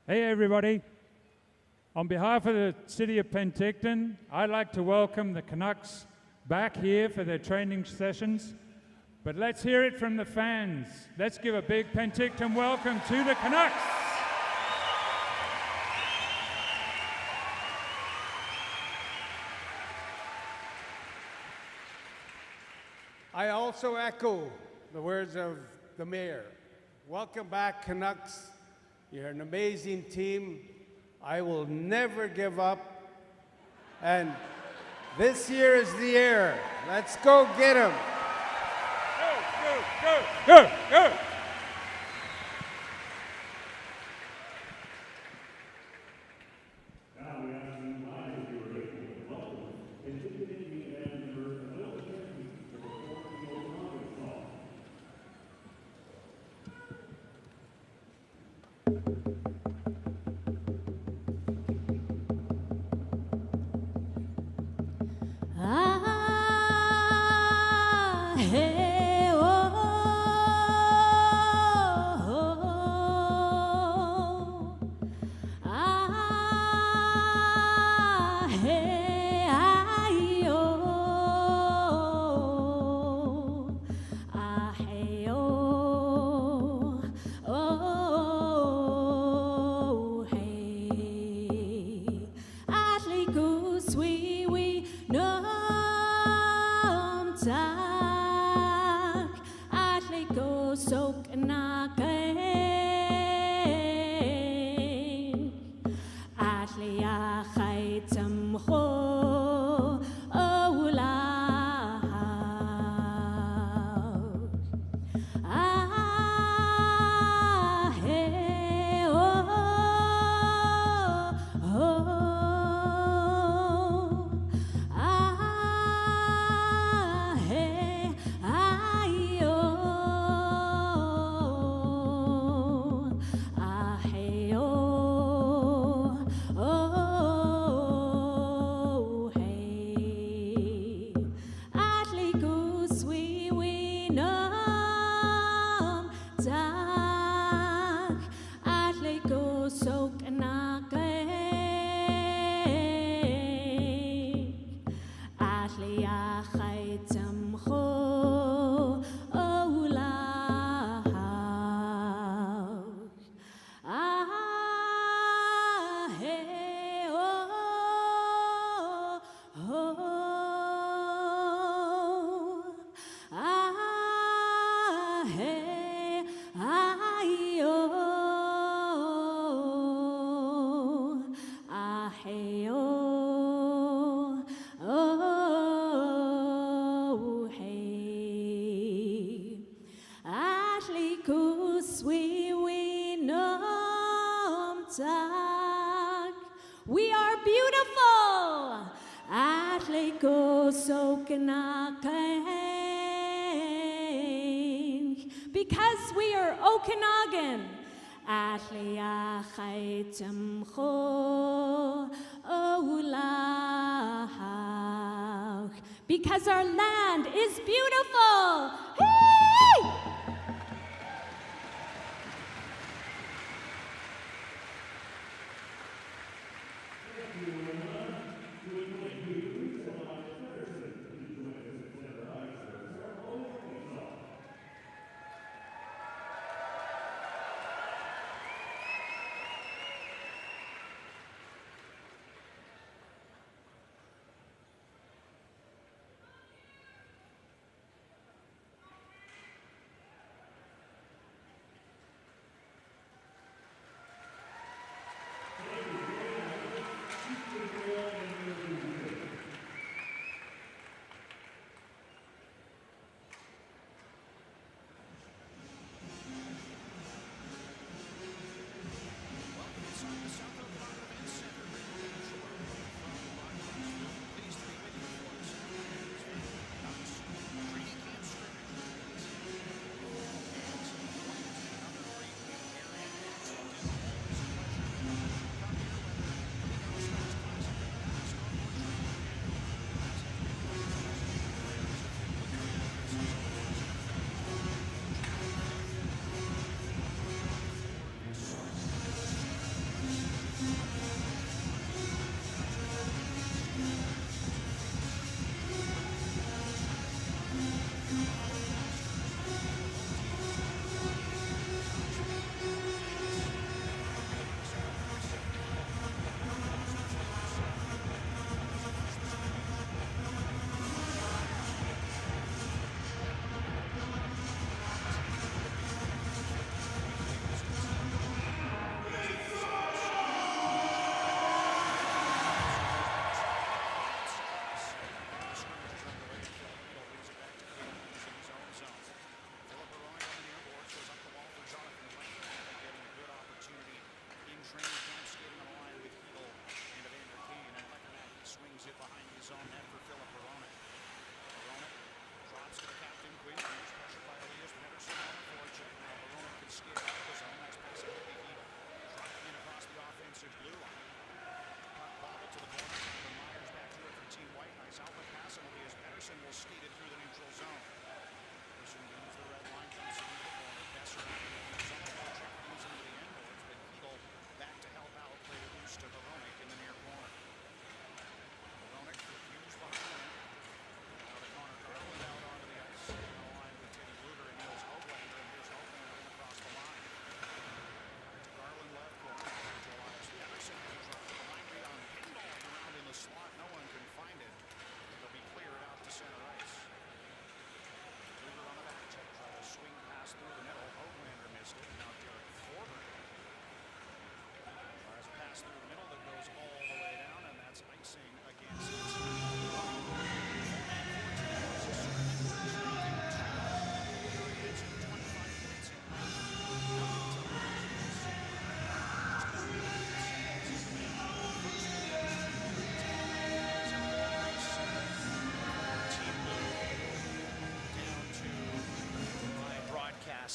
Hey everybody. On behalf of the City of Penticton, I'd like to welcome the Canucks back here for their training sessions. But let's hear it from the fans. Let's give a big Penticton welcome to the Canucks. I also echo the words of the mayor. Welcome back, Canucks. You're an amazing team. I will never give up. And this year is the year. Let's go get them. Go! We are beautiful. Because we are Okanagan. Because our land is beautiful. Hey!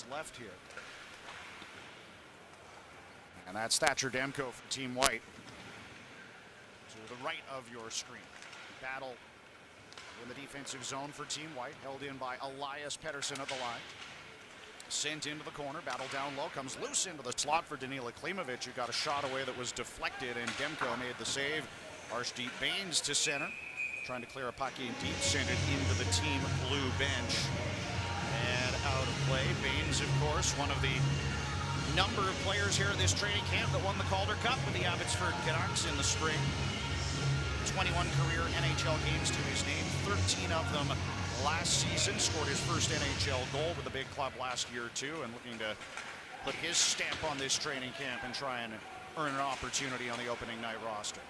seconds left here. And that's Thatcher Demko from Team White. To the right of your screen. Battle in the defensive zone for Team White, held in by Elias Pettersson at the line. Sent into the corner, battle down low, comes loose into the slot for Danila Klimovich, who got a shot away that was deflected, and Demko made the save. Arshdeep Bains to center, trying to clear a puck in deep, sent it into the Team Blue bench. And out of play. Bains, of course, one of the number of players here at this training camp that won the Calder Cup with the Abbotsford Canucks in the spring. 21 career NHL games to his name, 13 of them last season. Scored his first NHL goal with the big club last year too, and looking to put his stamp on this training camp and try and earn an opportunity on the opening night roster.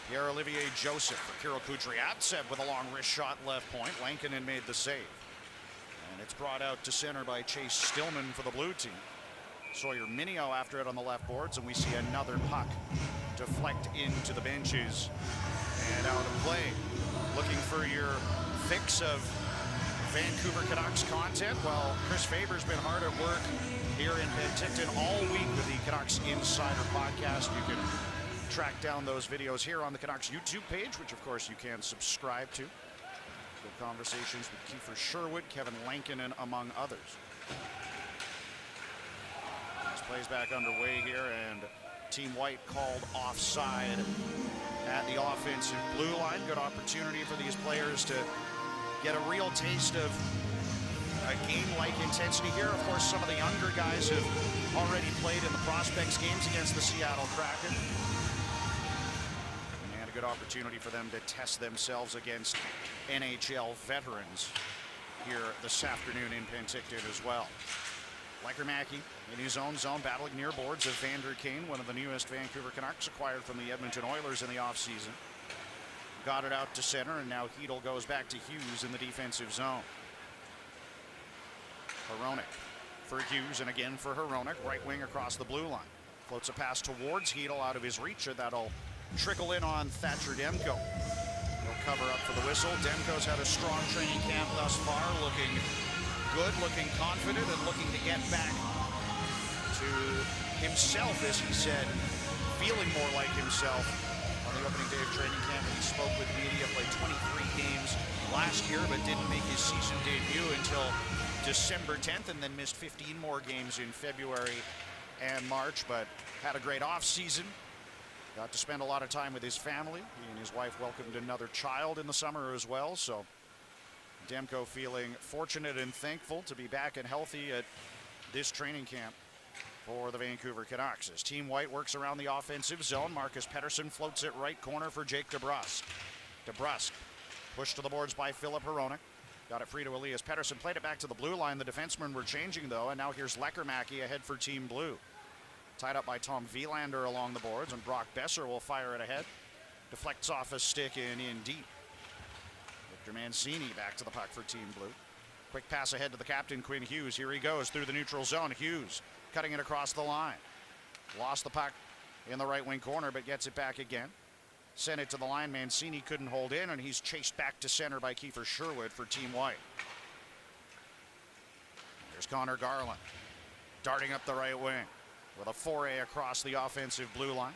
Pierre-Olivier Joseph for Kirill Kudryavtsev with a long wrist shot left point. Lankinen made the save. And it's brought out to center by Chase Stillman for the blue team. Sawyer Minio after it on the left boards, and we see another puck deflect into the benches and out of play. Looking for your fix of Vancouver Canucks content? Well, Chris Faber's been hard at work here in Penticton all week with the Canucks Insider podcast. You can track down those videos here on the Canucks YouTube page, which of course you can subscribe to. Good conversations with Kiefer Sherwood, Kevin Lankinen, among others. This play's back underway here, and Team White called offside at the offensive blue line. Good opportunity for these players to get a real taste of a game-like intensity here. Of course, some of the younger guys have already played in the Prospects games against the Seattle Kraken. And a good opportunity for them to test themselves against NHL veterans here this afternoon in Penticton as well. Lecker-Mackey in his own zone, battling near boards of Vander Kane, one of the newest Vancouver Canucks acquired from the Edmonton Oilers in the offseason. Got it out to center, and now Hedl goes back to Hughes in the defensive zone. Hronek for Hughes, and again for Hronek, right wing across the blue line. Floats a pass towards Hedl out of his reach, and that'll trickle in on Thatcher Demko. He'll cover up for the whistle. Demko's had a strong training camp thus far, looking good, looking confident, and looking to get back to himself, as he said, feeling more like himself on the opening day of training camp. He spoke with media, played 23 games last year, but didn't make his season debut until December 10th, and then missed 15 more games in February and March, but had a great off season. Got to spend a lot of time with his family. He and his wife welcomed another child in the summer as well, so Demko feeling fortunate and thankful to be back and healthy at this training camp for the Vancouver Canucks. As Team White works around the offensive zone, Marcus Pettersson floats it right corner for Jake DeBrusk. DeBrusk pushed to the boards by Filip Hronek. Got it free to Elias Pettersson, played it back to the blue line. The defensemen were changing though, and now here's Lecker-Mackey ahead for Team Blue. Tied up by Tom Wielander along the boards, and Brock Besser will fire it ahead. Deflects off a stick and in deep. Victor Mancini back to the puck for Team Blue. Quick pass ahead to the captain, Quinn Hughes. Here he goes through the neutral zone. Hughes cutting it across the line. Lost the puck in the right wing corner, but gets it back again. Sent it to the line. Mancini couldn't hold in, and he's chased back to center by Kiefer Sherwood for Team White. There's Connor Garland darting up the right wing with a foray across the offensive blue line.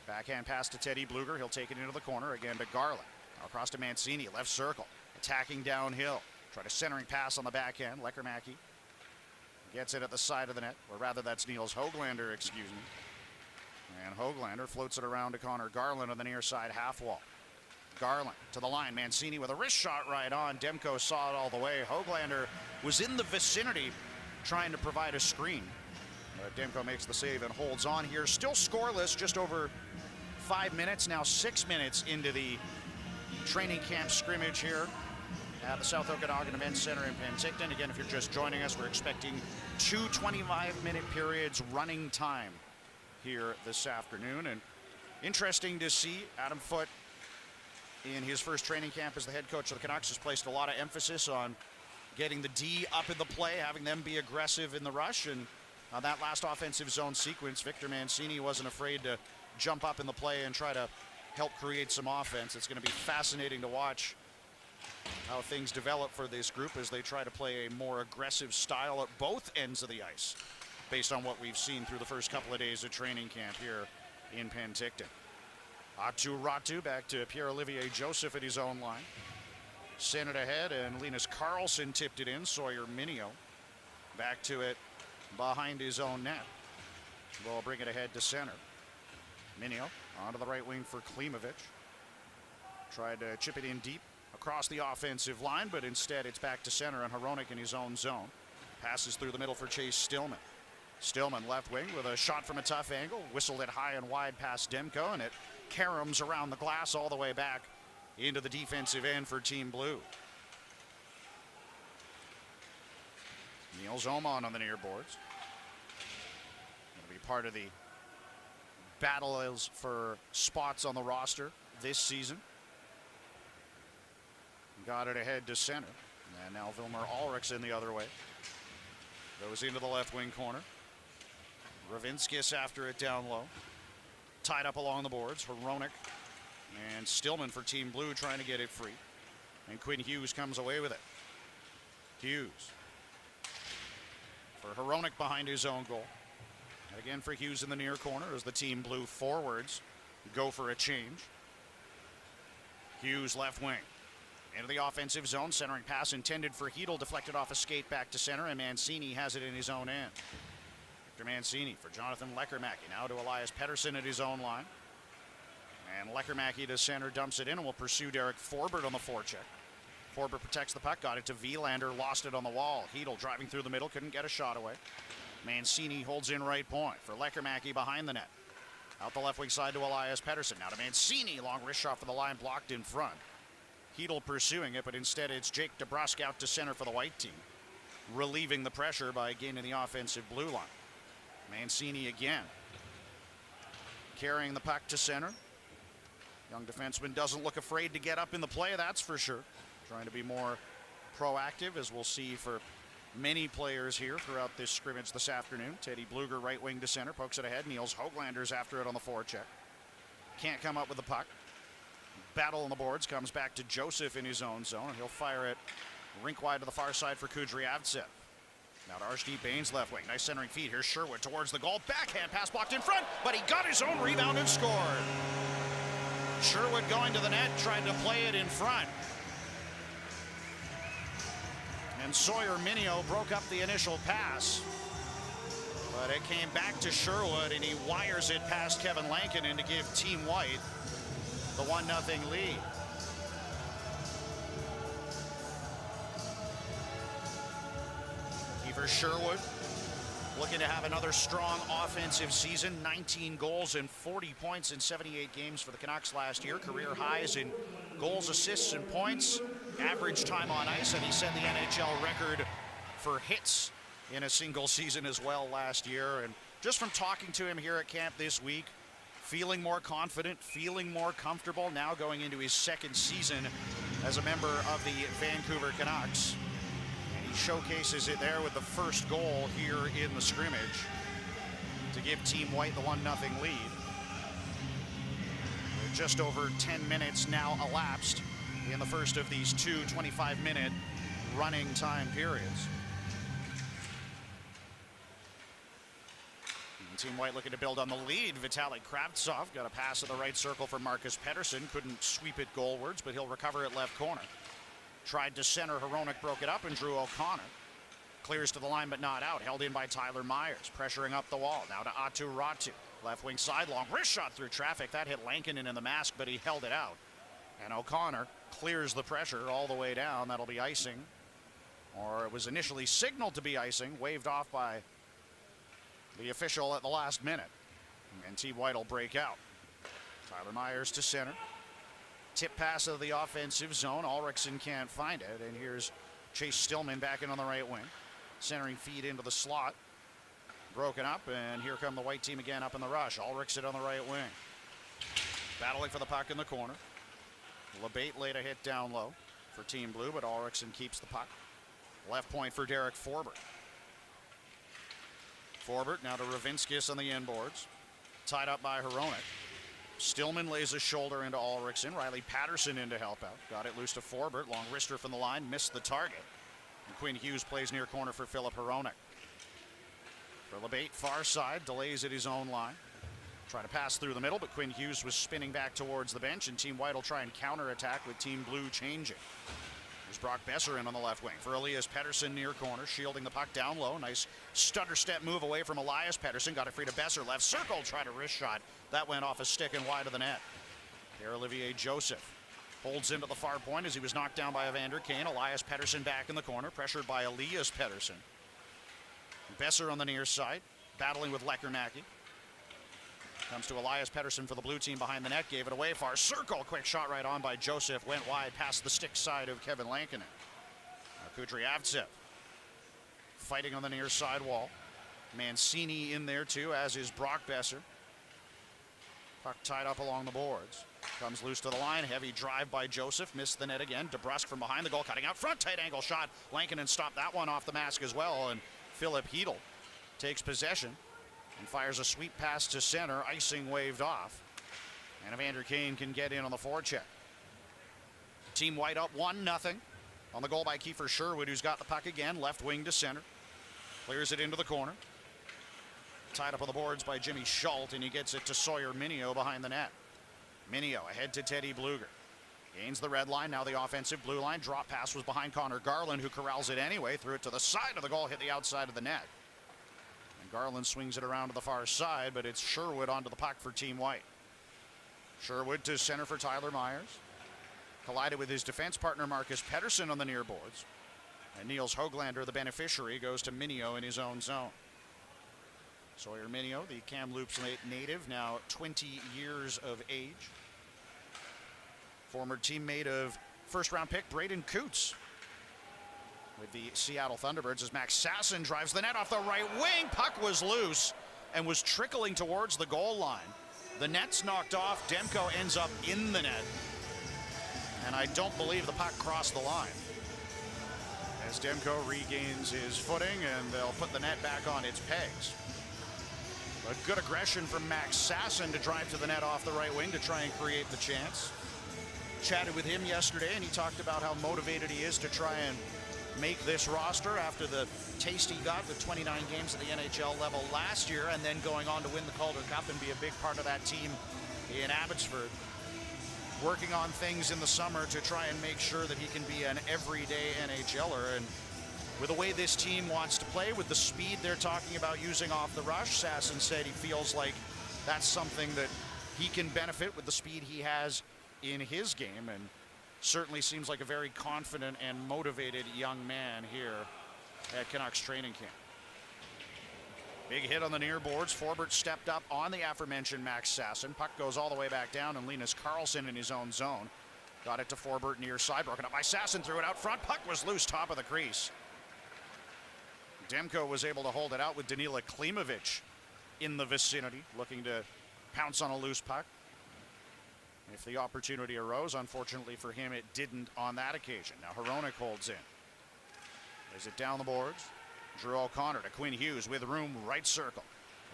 Backhand pass to Teddy Bluger. He'll take it into the corner again to Garland. Now across to Mancini, left circle, attacking downhill. Try to centering pass on the backhand. Lecker-Mackey gets it at the side of the net, or rather that's Niels Höglander, excuse me. And Höglander floats it around to Connor Garland on the near side half wall. Garland to the line. Mancini with a wrist shot right on. Demko saw it all the way. Höglander was in the vicinity trying to provide a screen. Demko makes the save and holds on here. Still scoreless, just over 5 minutes, now 6 minutes into the training camp scrimmage here at the South Okanagan Events Center in Penticton. Again, if you're just joining us, we're expecting 2 25-minute periods running time here this afternoon. And interesting to see Adam Foote in his first training camp as the head coach of the Canucks has placed a lot of emphasis on getting the D up in the play, having them be aggressive in the rush. And on that last offensive zone sequence, Victor Mancini wasn't afraid to jump up in the play and try to help create some offense. It's going to be fascinating to watch how things develop for this group as they try to play a more aggressive style at both ends of the ice, based on what we've seen through the first couple of days of training camp here in Penticton. Atu Ratu back to Pierre-Olivier Joseph at his own line. Sent it ahead, and Linus Karlsson tipped it in. Sawyer Minio back to it behind his own net. Will bring it ahead to center. Minio onto the right wing for Klimovich. Tried to chip it in deep across the offensive line, but instead it's back to center, and Hronek in his own zone. Passes through the middle for Chase Stillman. Stillman left wing with a shot from a tough angle. Whistled it high and wide past Demko, and it caroms around the glass all the way back into the defensive end for Team Blue. Niels Oman on the near boards. Going to be part of the battles for spots on the roster this season. Got it ahead to center. And now Vilmer Ulrichs in the other way. Goes into the left wing corner. Ravinskis after it down low. Tied up along the boards. Hronek and Stillman for Team Blue trying to get it free. And Quinn Hughes comes away with it. Hughes for Hronek behind his own goal. And again for Hughes in the near corner as the Team Blue forwards go for a change. Hughes left wing. Into the offensive zone, centering pass intended for Hedel, deflected off a skate back to center, and Mancini has it in his own end. Victor Mancini for Jonathan Lekermacki, now to Elias Pettersson at his own line. And Lekermacki to center, dumps it in, and will pursue Derek Forbert on the forecheck. Forbert protects the puck, got it to Wielander, lost it on the wall. Hedel driving through the middle, couldn't get a shot away. Mancini holds in right point for Lekermacki behind the net. Out the left wing side to Elias Pettersson, now to Mancini, long wrist shot for the line, blocked in front. Hedel pursuing it, but instead it's Jake DeBrusk out to center for the white team, relieving the pressure by gaining the offensive blue line. Mancini again, carrying the puck to center. Young defenseman doesn't look afraid to get up in the play, that's for sure. Trying to be more proactive, as we'll see for many players here throughout this scrimmage this afternoon. Teddy Bluger right wing to center, pokes it ahead. Niels Hoaglander's after it on the forecheck. Can't come up with the puck. Battle on the boards, comes back to Joseph in his own zone. He'll fire it rink wide to the far side for Kudryavtsev. Now to Arshdeep Bains left wing. Nice centering feed. Here's Sherwood towards the goal. Backhand pass blocked in front, but he got his own rebound and scored. Sherwood going to the net, trying to play it in front. And Sawyer Minio broke up the initial pass. But it came back to Sherwood, and he wires it past Kevin Lankinen to give Team White the 1-0 lead. Kiefer Sherwood looking to have another strong offensive season. 19 goals and 40 points in 78 games for the Canucks last year. Career highs in goals, assists, and points. Average time on ice, and he set the NHL record for hits in a single season as well last year. And just from talking to him here at camp this week, feeling more confident, feeling more comfortable, now going into his second season as a member of the Vancouver Canucks. And he showcases it there with the first goal here in the scrimmage to give Team White the 1-0 lead. Just over 10 minutes now elapsed in the first of these two 25-minute running time periods. Team White looking to build on the lead. Vitaly Kravtsov got a pass in the right circle for Marcus Pettersson. Couldn't sweep it goalwards, but he'll recover it left corner. Tried to center. Hronek broke it up, and Drew O'Connor clears to the line but not out. Held in by Tyler Myers. Pressuring up the wall. Now to Atu Ratu. Left wing side, long wrist shot through traffic. That hit Lankinen in the mask, but he held it out. And O'Connor clears the pressure all the way down. That'll be icing. Or it was initially signaled to be icing. Waved off by the official at the last minute. And Team White will break out. Tyler Myers to center. Tip pass of the offensive zone. Ulrichsen can't find it. And here's Chase Stillman back in on the right wing. Centering feed into the slot. Broken up, and here come the white team again up in the rush. Ulrichsen on the right wing. Battling for the puck in the corner. LeBate laid a hit down low for Team Blue, but Ulrichsen keeps the puck. Left point for Derek Forbert. Forbert now to Ravinskis on the inboards. Tied up by Hronek. Stillman lays a shoulder into Ulrichsen. Riley Patterson in to help out. Got it loose to Forbert. Long wrister from the line. Missed the target. And Quinn Hughes plays near corner for Filip Hronek. For Lebate, far side. Delays at his own line. Trying to pass through the middle, but Quinn Hughes was spinning back towards the bench, and Team White will try and counterattack with Team Blue changing. There's Brock Besser in on the left wing. For Elias Pettersson near corner, shielding the puck down low. Nice stutter step move away from Elias Pettersson. Got it free to Besser. Left circle, tried a wrist shot. That went off a stick and wide of the net. Pierre-Olivier Joseph holds into the far point as he was knocked down by Evander Kane. Elias Pettersson back in the corner, pressured by Elias Pettersson. Besser on the near side, battling with Lekernacki. Comes to Elias Pettersson for the blue team behind the net. Gave it away. Far circle. Quick shot right on by Joseph. Went wide past the stick side of Kevin Lankinen. Kudryavtsev fighting on the near side wall. Mancini in there too, as is Brock Besser. Puck tied up along the boards. Comes loose to the line. Heavy drive by Joseph. Missed the net again. DeBrusque from behind the goal. Cutting out front. Tight angle shot. Lankinen stopped that one off the mask as well. And Philip Hedl takes possession and fires a sweep pass to center. Icing waved off. And Evander Kane can get in on the forecheck. Team White up 1-0 on the goal by Kiefer Sherwood, who's got the puck again. Left wing to center. Clears it into the corner. Tied up on the boards by Jimmy Schultz, and he gets it to Sawyer Minio behind the net. Minio ahead to Teddy Bluger. Gains the red line, now the offensive blue line. Drop pass was behind Connor Garland, who corrals it anyway. Threw it to the side of the goal, hit the outside of the net. Garland swings it around to the far side, but it's Sherwood onto the puck for Team White. Sherwood to center for Tyler Myers. Collided with his defense partner Marcus Pettersson on the near boards. And Niels Höglander, the beneficiary, goes to Minio in his own zone. Sawyer Minio, the Kamloops native, now 20 years of age. Former teammate of first-round pick Braden Coots with the Seattle Thunderbirds as Max Sasson drives the net off the right wing. Puck was loose and was trickling towards the goal line. The net's knocked off. Demko ends up in the net. And I don't believe the puck crossed the line. As Demko regains his footing, and they'll put the net back on its pegs. But good aggression from Max Sasson to drive to the net off the right wing to try and create the chance. Chatted with him yesterday, and he talked about how motivated he is to try and make this roster after the taste he got with 29 games at the NHL level last year, and then going on to win the Calder Cup and be a big part of that team in Abbotsford. Working on things in the summer to try and make sure that he can be an everyday NHLer. And with the way this team wants to play, with the speed they're talking about using off the rush, Sasson said he feels like that's something that he can benefit with the speed he has in his game, and certainly seems like a very confident and motivated young man here at Canucks training camp. Big hit on the near boards. Forbert stepped up on the aforementioned Max Sasson. Puck goes all the way back down, and Linus Karlsson in his own zone. Got it to Forbert near side. Broken up by Sasson. Threw it out front. Puck was loose, top of the crease. Demko was able to hold it out with Danila Klimovich in the vicinity, looking to pounce on a loose puck. If the opportunity arose, unfortunately for him, it didn't on that occasion. Now Hronek holds in. Lays it down the boards. Drew O'Connor to Quinn Hughes with room, right circle.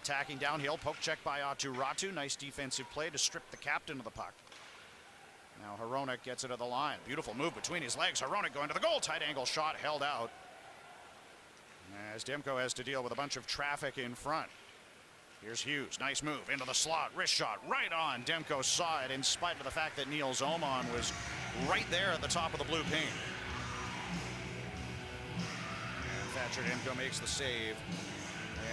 Attacking downhill, poke check by Aatu Ratu. Nice defensive play to strip the captain of the puck. Now Hronek gets it to the line. Beautiful move between his legs. Hronek going to the goal. Tight angle shot held out. As Demko has to deal with a bunch of traffic in front. Here's Hughes. Nice move into the slot. Wrist shot right on Demko's side, in spite of the fact that Niels Oman was right there at the top of the blue paint. Thatcher Demko makes the save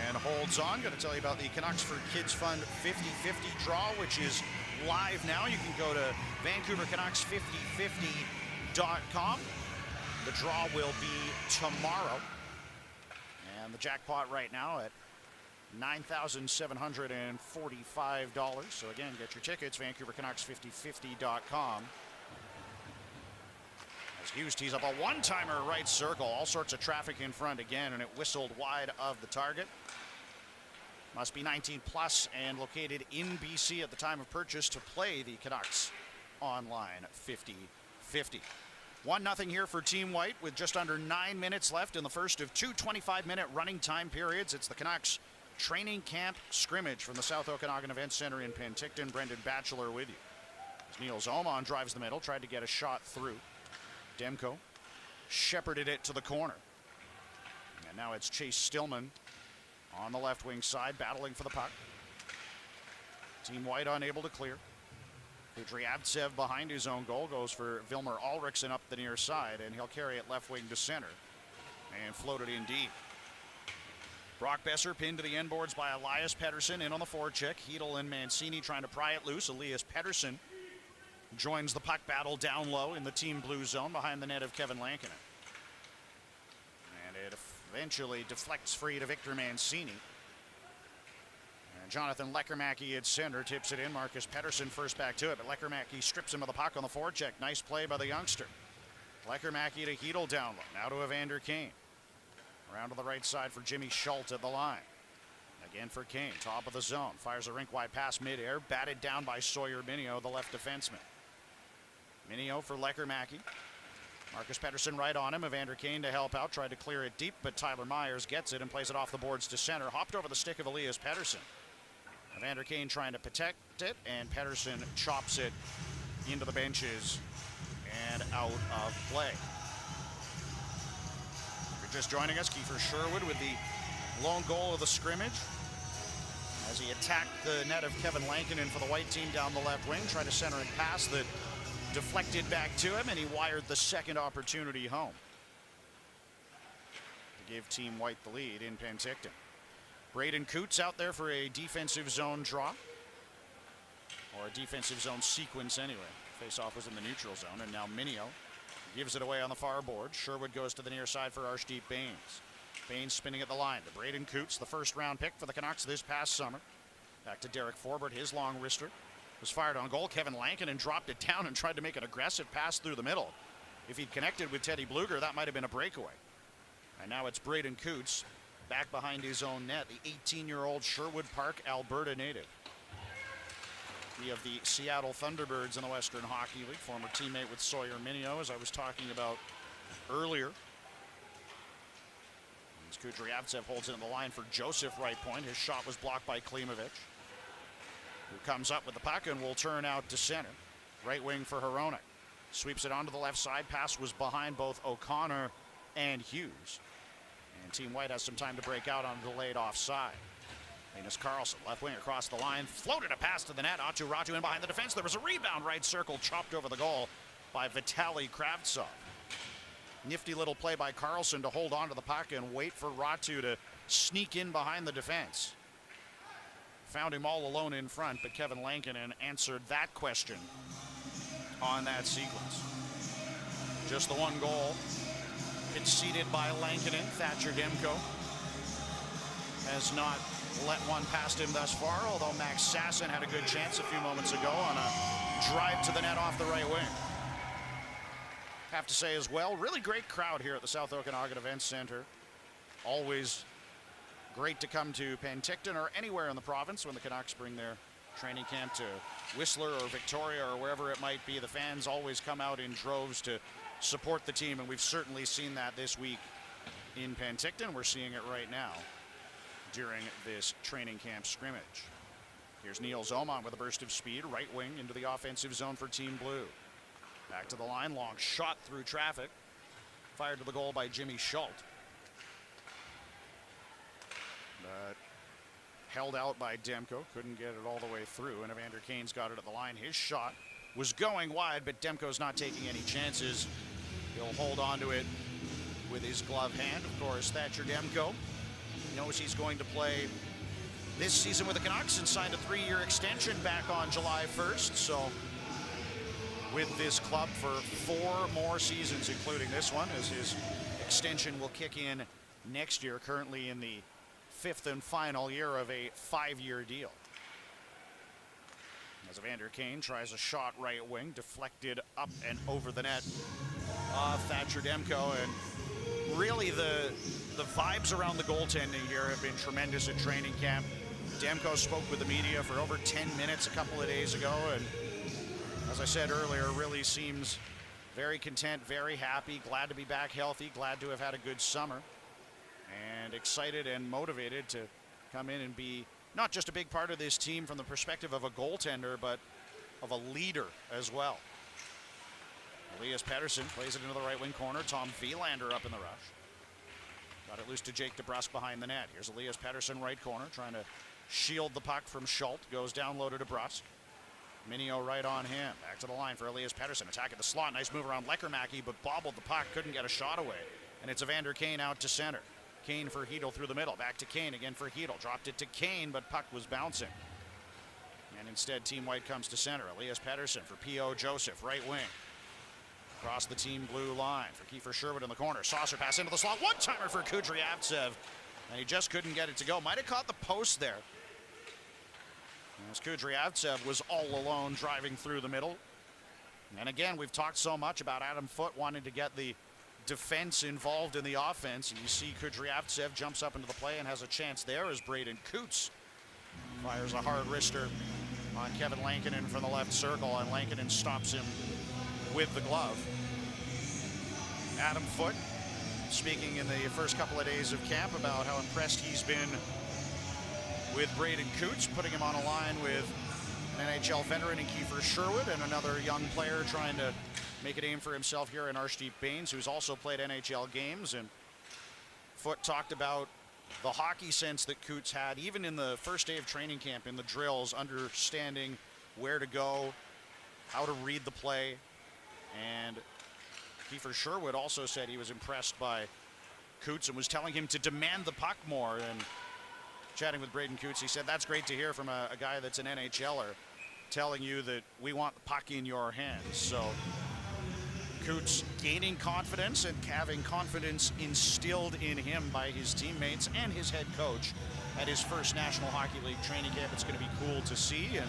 and holds on. Going to tell you about the Canucks for Kids Fund 50-50 draw, which is live now. You can go to VancouverCanucks5050.com. The draw will be tomorrow. And the jackpot right now at $9,745. So again, get your tickets, VancouverCanucks5050.com. As Hughes tees up a one-timer right circle, all sorts of traffic in front again, and it whistled wide of the target. Must be 19 plus and located in BC at the time of purchase to play the Canucks online 50-50. 1-0 here for Team White with just under 9 minutes left in the first of two 25-minute running time periods. It's the Canucks training camp scrimmage from the South Okanagan Event Center in Penticton. Brendan Batchelor with you. As Niels Oman drives the middle, tried to get a shot through. Demko shepherded it to the corner. And now it's Chase Stillman on the left wing side, battling for the puck. Team White unable to clear. Kudryavtsev behind his own goal goes for Vilmer Ulrichsen up the near side, and he'll carry it left wing to center and float it in deep. Brock Besser pinned to the end boards by Elias Pettersson in on the forecheck. Hedel and Mancini trying to pry it loose. Elias Pettersson joins the puck battle down low in the team blue zone behind the net of Kevin Lankinen. And it eventually deflects free to Victor Mancini. And Jonathan Lekermacki at center tips it in. Marcus Pettersson first back to it, but Lekermacki strips him of the puck on the forecheck. Nice play by the youngster. Lekermacki to Hedel down low. Now to Evander Kane. Around to the right side for Jimmy Schultz at the line. Again for Kane, top of the zone. Fires a rink-wide pass midair. Batted down by Sawyer Minio, the left defenseman. Minio for Lekermacki. Marcus Pettersson right on him. Evander Kane to help out. Tried to clear it deep, but Tyler Myers gets it and plays it off the boards to center. Hopped over the stick of Elias Pettersson. Evander Kane trying to protect it, and Pettersson chops it into the benches and out of play. If you're just joining us, Kiefer Sherwood with the lone goal of the scrimmage as he attacked the net of Kevin Lankinen for the White team down the left wing. Tried to center and pass that deflected back to him, and he wired the second opportunity home to give Team White the lead in Penticton. Braden Coots out there for a defensive zone draw, or a defensive zone sequence anyway. Faceoff was in the neutral zone, and now Minio gives it away on the far board. Sherwood goes to the near side for Arshdeep Bains. Bains spinning at the line to Braden Coots, the first round pick for the Canucks this past summer. Back to Derek Forbert, his long wrister was fired on goal. Kevin Lankinen dropped it down and tried to make an aggressive pass through the middle. If he'd connected with Teddy Bluger, that might have been a breakaway. And now it's Braden Coots back behind his own net, the 18-year-old Sherwood Park, Alberta native. He of the Seattle Thunderbirds in the Western Hockey League, former teammate with Sawyer Minio, as I was talking about earlier. As Kudryavtsev holds it in the line for Joseph right point. His shot was blocked by Klimovich, who comes up with the puck and will turn out to center. Right wing for Hronek. Sweeps it onto the left side. Pass was behind both O'Connor and Hughes. And Team White has some time to break out on a delayed offside. Linus Karlsson, left wing across the line, floated a pass to the net. Aatu Ratu in behind the defense. There was a rebound, right circle, chopped over the goal by Vitaly Kravtsov. Nifty little play by Karlsson to hold on to the puck and wait for Ratu to sneak in behind the defense. Found him all alone in front, but Kevin Lankinen answered that question on that sequence. Just the one goal conceded by Lankinen. Thatcher Demko has not let one past him thus far, although Max Sasson had a good chance a few moments ago on a drive to the net off the right wing. Have to say as well, really great crowd here at the South Okanagan Event Center. Always great to come to Penticton or anywhere in the province when the Canucks bring their training camp to Whistler or Victoria or wherever it might be. The fans always come out in droves to support the team, and we've certainly seen that this week in Penticton. We're seeing it right now during this training camp scrimmage. Here's Niels Oman with a burst of speed, right wing into the offensive zone for Team Blue. Back to the line, long shot through traffic. Fired to the goal by Jimmy Schultz. But held out by Demko, couldn't get it all the way through, and Evander Kane's got it at the line. His shot was going wide, but Demko's not taking any chances. He'll hold on to it with his glove hand. Of course, Thatcher Demko knows he's going to play this season with the Canucks and signed a 3-year extension back on July 1st. So with this club for 4 more seasons, including this one, as his extension will kick in next year, currently in the 5th and final year of a 5-year deal. As Evander Kane tries a shot right wing, deflected up and over the net of Thatcher Demko, and really the vibes around the goaltending here have been tremendous at training camp. Demko spoke with the media for over 10 minutes a couple of days ago, and as I said earlier, really seems very content, very happy, glad to be back healthy, glad to have had a good summer, and excited and motivated to come in and be not just a big part of this team from the perspective of a goaltender, but of a leader as well. Elias Pettersson plays it into the right wing corner. Tom Wielander up in the rush. Got it loose to Jake DeBrusk behind the net. Here's Elias Pettersson, right corner, trying to shield the puck from Schultz. Goes down low to DeBrusk. Minio right on him. Back to the line for Elias Pettersson. Attack at the slot. Nice move around Leckermacki, but bobbled the puck. Couldn't get a shot away. And it's Evander Kane out to center. Kane for Hedl through the middle. Back to Kane again for Hedl. Dropped it to Kane, but puck was bouncing. And instead, Team White comes to center. Elias Pettersson for P.O. Joseph, right wing. Across the Team Blue line for Kiefer Sherwood in the corner. Saucer pass into the slot. One-timer for Kudryavtsev. And he just couldn't get it to go. Might have caught the post there. As Kudryavtsev was all alone driving through the middle. And again, we've talked so much about Adam Foote wanting to get the defense involved in the offense. And you see Kudryavtsev jumps up into the play and has a chance there as Braden Coots fires a hard wrister on Kevin Lankinen from the left circle. And Lankinen stops him with the glove. Adam Foote speaking in the first couple of days of camp about how impressed he's been with Braden Coots, putting him on a line with an NHL veteran in Kiefer Sherwood and another young player trying to make a name for himself here in Arshdeep Bains, who's also played NHL games. And Foote talked about the hockey sense that Coots had, even in the first day of training camp in the drills, understanding where to go, how to read the play. And Kiefer Sherwood also said he was impressed by Coots and was telling him to demand the puck more. And chatting with Braden Coots, he said that's great to hear from a guy that's an NHLer telling you that we want the puck in your hands. So Coots gaining confidence and having confidence instilled in him by his teammates and his head coach at his first National Hockey League training camp. It's going to be cool to see. And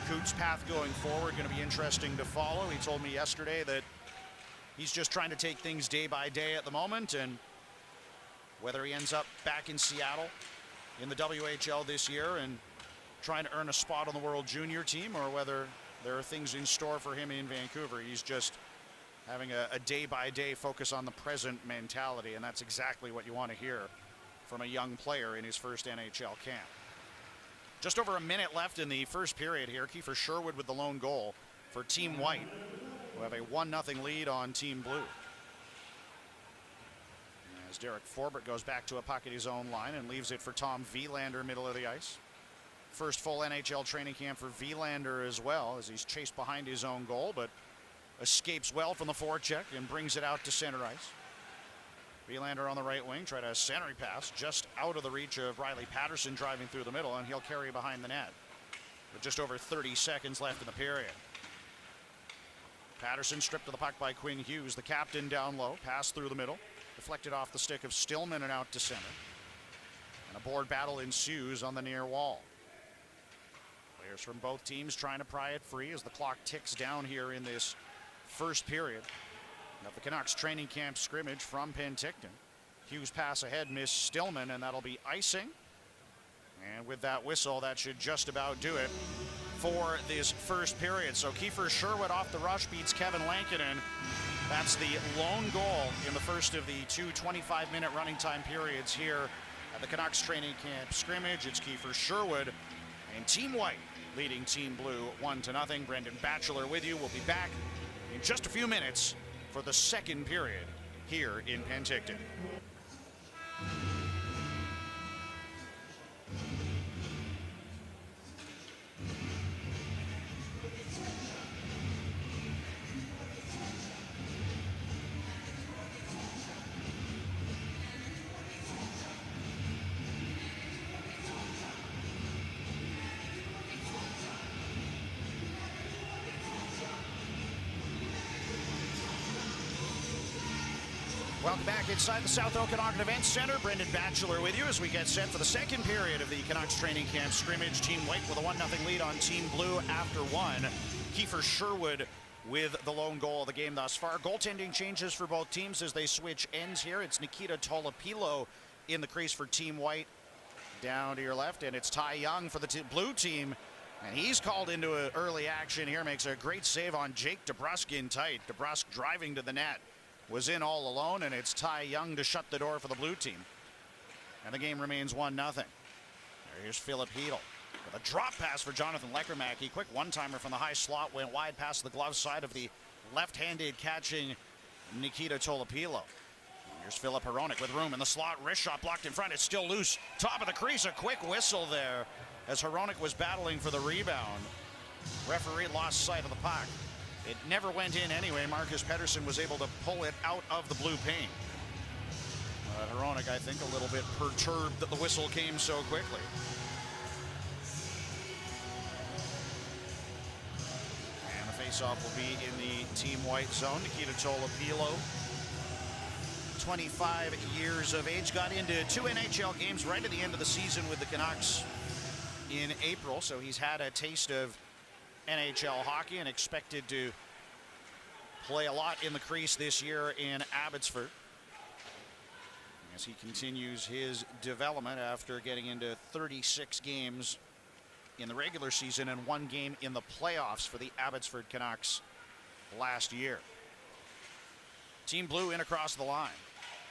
Coots' path going forward going to be interesting to follow. He told me yesterday that he's just trying to take things day by day at the moment, and whether he ends up back in Seattle in the WHL this year and trying to earn a spot on the World Junior team, or whether there are things in store for him in Vancouver, he's just having a day by day focus on the present mentality, and that's exactly what you want to hear from a young player in his first NHL camp. Just over a minute left in the first period here. Kiefer Sherwood with the lone goal for Team White, who have a 1-0 lead on Team Blue. As Derek Forbert goes back to a puck at his own line and leaves it for Tom Wielander, middle of the ice. First full NHL training camp for Wielander as well, as he's chased behind his own goal, but escapes well from the forecheck and brings it out to center ice. Wielander on the right wing, tried a centering pass just out of the reach of Riley Patterson driving through the middle, and he'll carry behind the net with just over 30 seconds left in the period. Patterson stripped of the puck by Quinn Hughes, the captain, down low, pass through the middle, deflected off the stick of Stillman and out to center. And a board battle ensues on the near wall. Players from both teams trying to pry it free as the clock ticks down here in this first period of the Canucks training camp scrimmage from Penticton. Hughes pass ahead, missed Stillman, and that'll be icing. And with that whistle, that should just about do it for this first period. So Kiefer Sherwood off the rush beats Kevin Lankinen. That's the lone goal in the first of the two 25-minute running time periods here at the Canucks training camp scrimmage. It's Kiefer Sherwood and Team White leading Team Blue 1-0. Brendan Batchelor with you. We'll be back in just a few minutes for the second period here in Penticton. Welcome back inside the South Okanagan Events Center. Brendan Batchelor with you as we get set for the second period of the Canucks training camp scrimmage. Team White with a 1-0 lead on Team Blue after one. Kiefer Sherwood with the lone goal of the game thus far. Goaltending changes for both teams as they switch ends here. It's Nikita Tolopilo in the crease for Team White. Down to your left, and it's Ty Young for the blue team. And he's called into an early action here. Makes a great save on Jake DeBrusk in tight. DeBrusk driving to the net. Was in all alone, and it's Ty Young to shut the door for the blue team. And the game remains 1-0. Here's Philip Hedl with a drop pass for Jonathan Lekermacki. Quick one-timer from the high slot, went wide past the glove side of the left-handed catching Nikita Tolopilo. Here's Filip Hronek with room in the slot. Wrist shot blocked in front. It's still loose. Top of the crease. A quick whistle there as Hronek was battling for the rebound. Referee lost sight of the puck. It never went in anyway. Marcus Pettersson was able to pull it out of the blue paint. Hronek, I think, a little bit perturbed that the whistle came so quickly. And the faceoff will be in the team white zone. Nikita Tolopilo, 25 years of age, got into 2 NHL games right at the end of the season with the Canucks in April, so he's had a taste of NHL hockey and expected to play a lot in the crease this year in Abbotsford as he continues his development after getting into 36 games in the regular season and 1 game in the playoffs for the Abbotsford Canucks last year. Team Blue in across the line.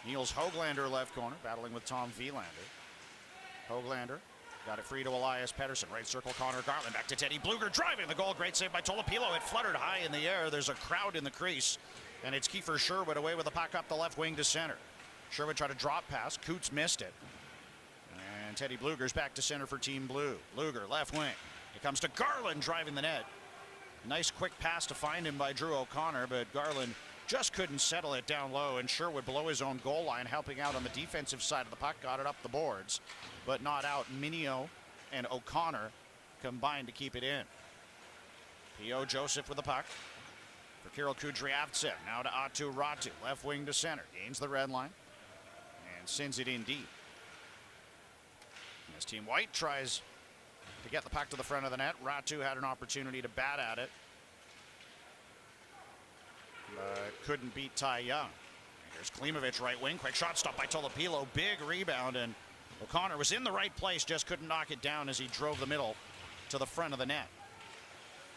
Niels Höglander left corner, battling with Tom Wielander. Höglander got it free to Elias Pettersson. Right circle, Connor Garland. Back to Teddy Bluger, driving the goal. Great save by Tolopilo. It fluttered high in the air. There's a crowd in the crease. And it's Kiefer Sherwood away with the puck up the left wing to center. Sherwood tried to drop pass. Coots missed it. And Teddy Bluger's back to center for Team Blue. Bluger, left wing. It comes to Garland driving the net. Nice quick pass to find him by Drew O'Connor, but Garland just couldn't settle it down low, and Sherwood below his own goal line, helping out on the defensive side of the puck, got it up the boards, but not out. Minio and O'Connor combined to keep it in. P.O. Joseph with the puck for Kirill Kudryavtsev. Now to Aatu Räty, left wing to center. Gains the red line and sends it in deep. As Team White tries to get the puck to the front of the net, Räty had an opportunity to bat at it. Couldn't beat Ty Young. Here's Klimovich, right wing. Quick shot stopped by Tolopilo. Big rebound, and O'Connor was in the right place, just couldn't knock it down as he drove the middle to the front of the net.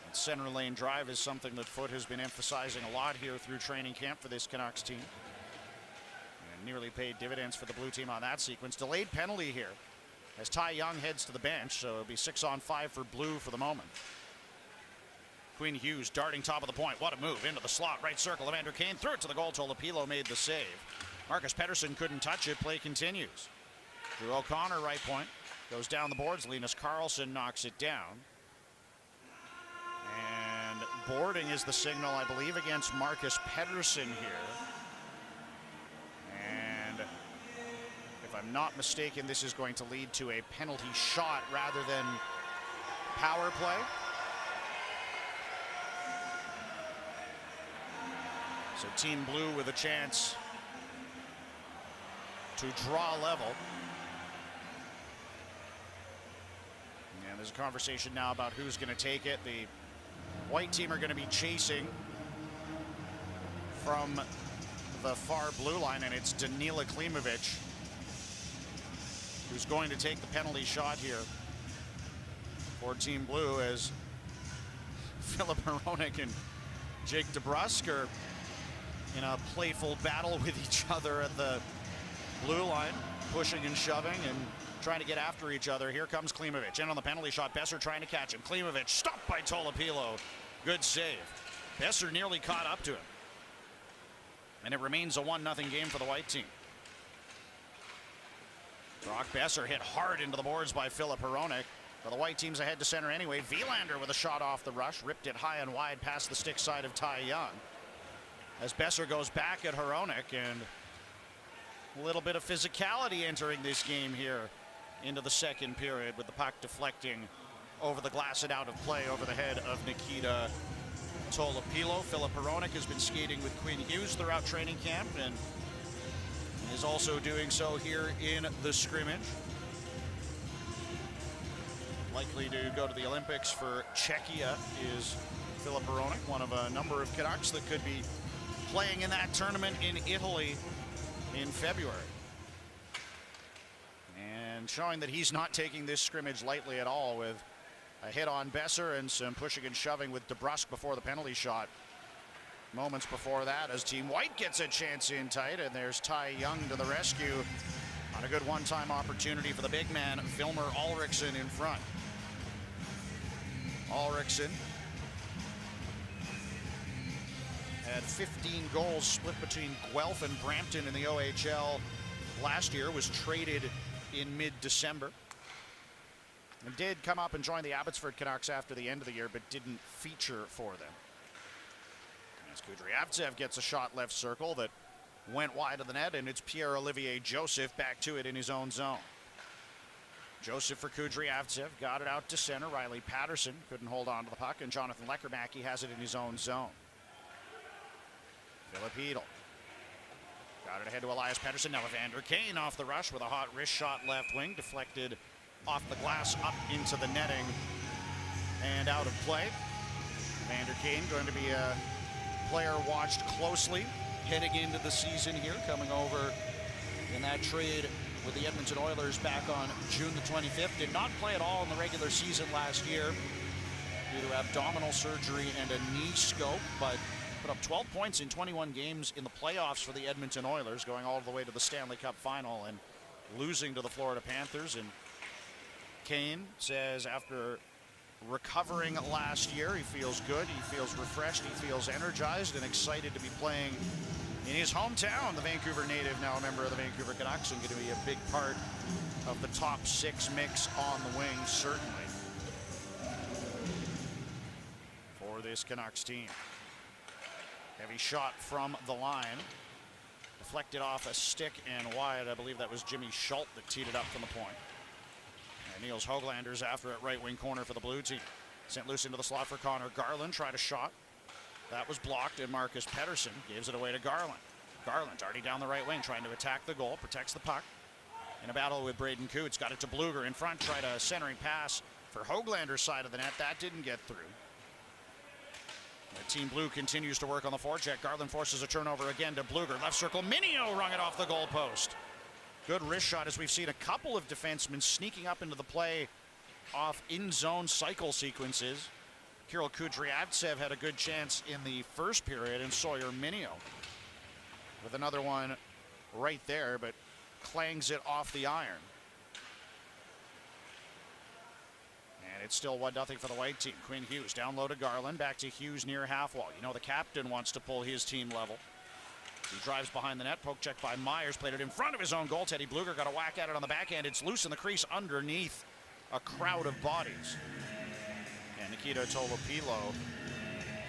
And center lane drive is something that Foote has been emphasizing a lot here through training camp for this Canucks team. And nearly paid dividends for the blue team on that sequence. Delayed penalty here as Ty Young heads to the bench, so it'll be 6-on-5 for blue for the moment. Quinn Hughes darting top of the point. What a move into the slot. Right circle. Evander Kane threw it to the goal. Tolopilo made the save. Marcus Pettersson couldn't touch it. Play continues. Drew O'Connor, right point. Goes down the boards. Linus Karlsson knocks it down. And boarding is the signal, I believe, against Marcus Pettersson here. And if I'm not mistaken, this is going to lead to a penalty shot rather than power play. So Team Blue with a chance to draw level. And there's a conversation now about who's going to take it. The white team are going to be chasing from the far blue line, and it's Danila Klimovich who's going to take the penalty shot here for Team Blue, as Filip Hronek and Jake DeBrusk are in a playful battle with each other at the blue line, pushing and shoving and trying to get after each other. Here comes Klimovich in on the penalty shot. Besser trying to catch him. Klimovich stopped by Tolopilo. Good save. Besser nearly caught up to him. And it remains a 1-0 game for the white team. Brock Besser hit hard into the boards by Filip Hronek. But the white team's ahead to center anyway. Wielander with a shot off the rush. Ripped it high and wide past the stick side of Ty Young. As Besser goes back at Hronek, and a little bit of physicality entering this game here into the second period, with the puck deflecting over the glass and out of play over the head of Nikita Tolopilo. Filip Hronek has been skating with Quinn Hughes throughout training camp and is also doing so here in the scrimmage. Likely to go to the Olympics for Czechia is Filip Hronek, one of a number of Canucks that could be playing in that tournament in Italy in February. And showing that he's not taking this scrimmage lightly at all, with a hit on Besser and some pushing and shoving with DeBrusk before the penalty shot. Moments before that, as Team White gets a chance in tight, and there's Ty Young to the rescue On a good one-time opportunity for the big man, Vilmer Ulriksson in front. Ulriksson had 15 goals split between Guelph and Brampton in the OHL last year, was traded in mid-December, and did come up and join the Abbotsford Canucks after the end of the year, but didn't feature for them. As Kudryavtsev gets a shot left circle that went wide of the net, and it's Pierre-Olivier Joseph back to it in his own zone. Joseph for Kudryavtsev, got it out to center. Riley Patterson couldn't hold on to the puck, and Jonathan Leckermack, has it in his own zone. Philip Hedl got it ahead to Elias Pettersson. Now Evander Kane off the rush with a hot wrist shot left wing, deflected off the glass up into the netting and out of play. Evander Kane going to be a player watched closely heading into the season here, coming over in that trade with the Edmonton Oilers back on June the 25th. Did not play at all in the regular season last year due to abdominal surgery and a knee scope, but put up 12 points in 21 games in the playoffs for the Edmonton Oilers, going all the way to the Stanley Cup final and losing to the Florida Panthers. And Kane says after recovering last year, he feels good, he feels refreshed, he feels energized and excited to be playing in his hometown. The Vancouver native, now a member of the Vancouver Canucks, and going to be a big part of the top six mix on the wing, certainly, for this Canucks team. Heavy shot from the line, deflected off a stick and wide. I believe that was Jimmy Schultz that teed it up from the point. And Niels Hoaglander's after it, right wing corner for the blue team. Sent loose into the slot for Connor Garland, tried a shot. That was blocked, and Marcus Pettersson gives it away to Garland. Garland already down the right wing, trying to attack the goal, protects the puck. In a battle with Braden Coots, got it to Bluger in front, tried a centering pass for Hoaglander's side of the net. That didn't get through. Team Blue continues to work on the forecheck. Garland forces a turnover again to Bluger. Left circle, Minio rung it off the goalpost. Good wrist shot, as we've seen a couple of defensemen sneaking up into the play off in-zone cycle sequences. Kirill Kudryavtsev had a good chance in the first period, and Sawyer Minio with another one right there, but clangs it off the iron. And it's still 1-0 for the white team. Quinn Hughes down low to Garland, back to Hughes near half wall. You know the captain wants to pull his team level. He drives behind the net, poke check by Myers, played it in front of his own goal. Teddy Bluger got a whack at it on the backhand. It's loose in the crease underneath a crowd of bodies. And Nikita Tolopilo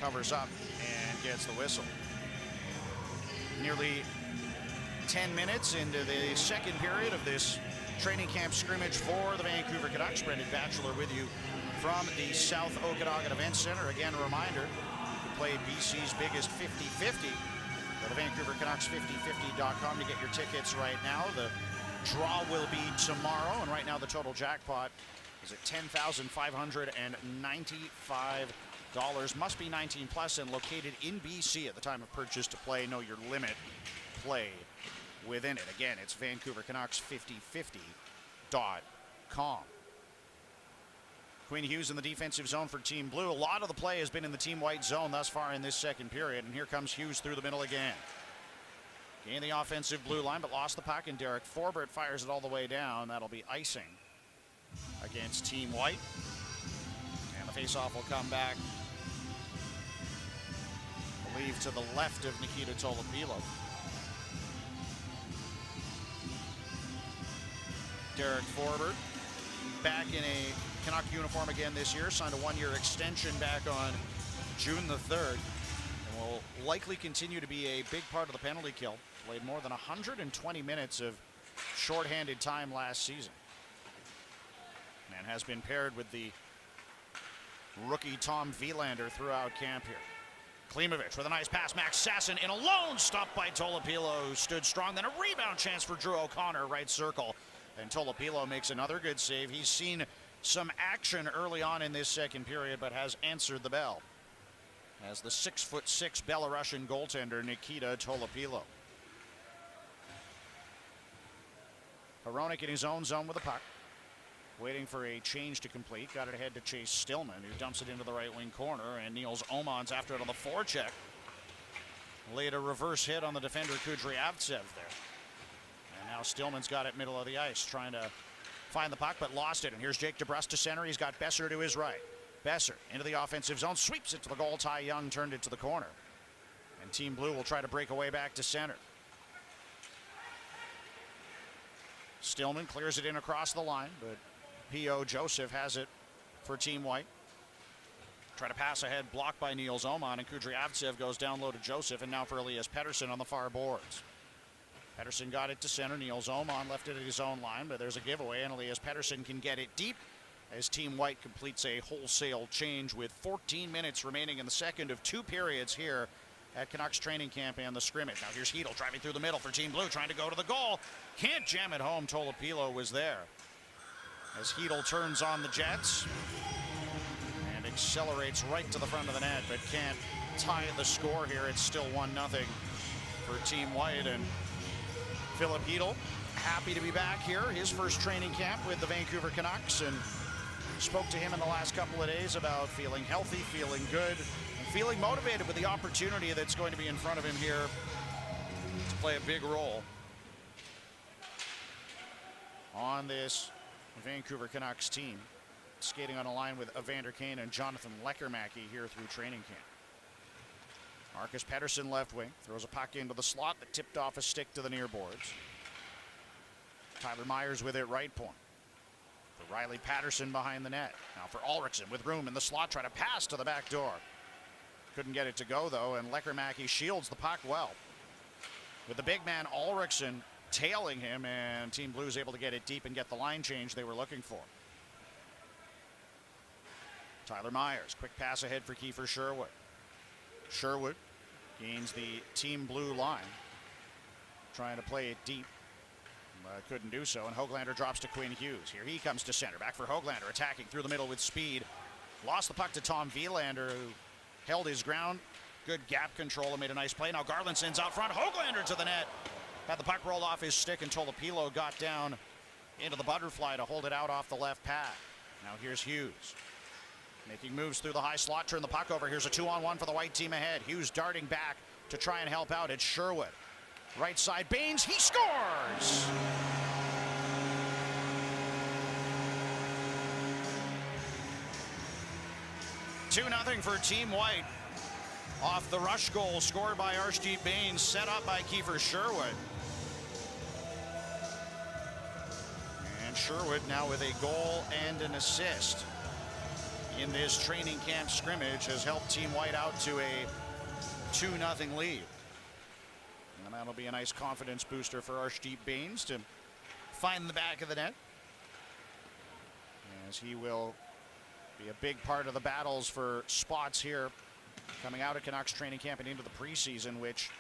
covers up and gets the whistle. Nearly 10 minutes into the second period of this training camp scrimmage for the Vancouver Canucks. Brendan Batchelor with you from the South Okanagan Event Center. Again, a reminder, you can play BC's biggest 50-50. Go to VancouverCanucks5050.com to get your tickets right now. The draw will be tomorrow, and right now the total jackpot is at $10,595. Must be 19 plus and located in BC at the time of purchase to play. Know your limit. Play within it. Again, it's VancouverCanucks5050.com. Quinn Hughes in the defensive zone for Team Blue. A lot of the play has been in the Team White zone thus far in this second period, and here comes Hughes through the middle again. Gained the offensive blue line, but lost the puck, and Derek Forbert fires it all the way down. That'll be icing against Team White. And the faceoff will come back, I believe, to the left of Nikita Tolopilo. Derek Forbert back in a Canuck uniform again this year, signed a one-year extension back on June the 3rd, and will likely continue to be a big part of the penalty kill. Played more than 120 minutes of shorthanded time last season, and has been paired with the rookie Tom Wielander throughout camp here. Klimovich with a nice pass. Max Sasson in alone, stopped by Tolopilo, who stood strong. Then a rebound chance for Drew O'Connor, right circle. And Tolopilo makes another good save. He's seen some action early on in this second period, but has answered the bell as the 6'6" Belarusian goaltender Nikita Tolopilo. Hronek in his own zone with the puck, waiting for a change to complete. Got it ahead to Chase Stillman, who dumps it into the right wing corner, and Niels Omans after it on the forecheck. Laid a reverse hit on the defender Kudryavtsev there. And now Now Stillman's got it middle of the ice, trying to find the puck, but lost it. And here's Jake DeBrus to center. He's got Besser to his right. Besser into the offensive zone, sweeps it to the goal. Ty Young turned it to the corner. And Team Blue will try to break away back to center. Stillman clears it in across the line, but P.O. Joseph has it for Team White. Try to pass ahead, blocked by Niels Oman, and Kudryavtsev goes down low to Joseph, and now for Elias Pettersson on the far boards. Pettersson got it to center. Niels Oman left it at his own line, but there's a giveaway, and Elias Pettersson can get it deep as Team White completes a wholesale change with 14 minutes remaining in the second of 2 periods here at Canucks training camp and the scrimmage. Now here's Hedl driving through the middle for Team Blue, trying to go to the goal. Can't jam it home. Tolopilo was there. As Hedl turns on the Jets and accelerates right to the front of the net, but can't tie the score here. It's still 1-0 for Team White. And Philip Hedl, happy to be back here. His first training camp with the Vancouver Canucks, and spoke to him in the last couple of days about feeling healthy, feeling good, and feeling motivated with the opportunity that's going to be in front of him here to play a big role on this Vancouver Canucks team, skating on a line with Evander Kane and Jonathan Leckernacki here through training camp. Marcus Pettersson left wing, throws a puck into the slot that tipped off a stick to the near boards. Tyler Myers with it right point. For Riley Patterson behind the net. Now for Ulrichsen with room in the slot, try to pass to the back door. Couldn't get it to go though, and Leckernacki shields the puck well. With the big man Ulrichsen tailing him, and Team Blue is able to get it deep and get the line change they were looking for. Tyler Myers, quick pass ahead for Kiefer Sherwood. Sherwood gains the Team Blue line, trying to play it deep, but couldn't do so, and Höglander drops to Quinn Hughes. Here he comes to center, back for Höglander, attacking through the middle with speed. Lost the puck to Tom Wielander, who held his ground. Good gap control and made a nice play. Now Garland sends out front, Höglander to the net. Had the puck rolled off his stick, and Tolopilo got down into the butterfly to hold it out off the left pad. Now here's Hughes, making moves through the high slot, turn the puck over. Here's a 2-on-1 for the white team ahead. Hughes darting back to try and help out. It's Sherwood. Right side, Baines, he scores! (2-0) for Team White. Off the rush goal scored by Arshdeep Baines, set up by Kiefer Sherwood. And Sherwood now with a goal and an assist in this training camp scrimmage has helped Team White out to a 2-0 lead. And that'll be a nice confidence booster for Arshdeep Baines to find the back of the net, as he will be a big part of the battles for spots here coming out of Canucks training camp and into the preseason, which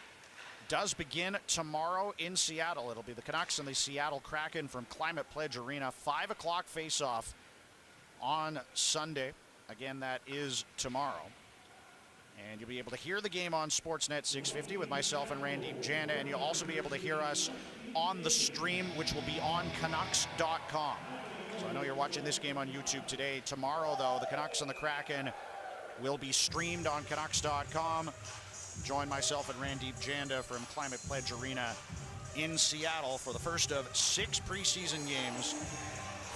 does begin tomorrow in Seattle. It'll be the Canucks and the Seattle Kraken from Climate Pledge Arena. 5 o'clock face-off on Sunday. Again, that is tomorrow. And you'll be able to hear the game on Sportsnet 650 with myself and Randeep Janda, and you'll also be able to hear us on the stream, which will be on Canucks.com. So I know you're watching this game on YouTube today. Tomorrow, though, the Canucks and the Kraken will be streamed on Canucks.com. Join myself and Randeep Janda from Climate Pledge Arena in Seattle for the first of 6 preseason games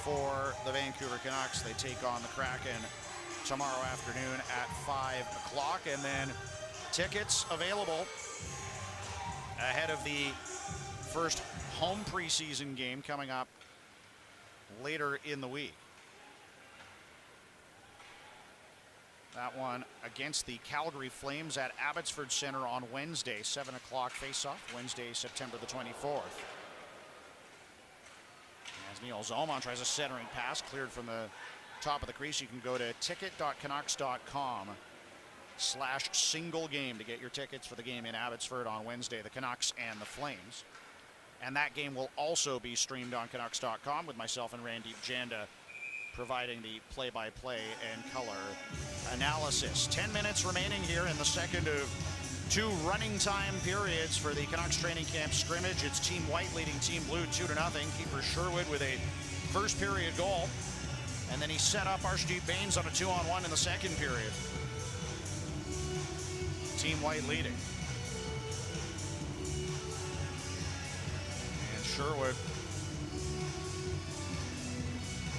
for the Vancouver Canucks. They take on the Kraken tomorrow afternoon at 5 o'clock, and then tickets available ahead of the first home preseason game coming up later in the week. That one against the Calgary Flames at Abbotsford Center on Wednesday, 7 o'clock face-off, Wednesday, September the 24th. As Niels Oman tries a centering pass, cleared from the top of the crease. You can go to ticket.canucks.com/single game to get your tickets for the game in Abbotsford on Wednesday, the Canucks and the Flames. And that game will also be streamed on Canucks.com with myself and Randeep Janda providing the play-by-play and color analysis. 10 minutes remaining here in the second of 2 running time periods for the Canucks training camp scrimmage. It's Team White leading Team Blue 2-0. Kiefer Sherwood with a first period goal. And then he set up Arshdeep Baines on a 2-on-1 in the second period. Team White leading. And Sherwood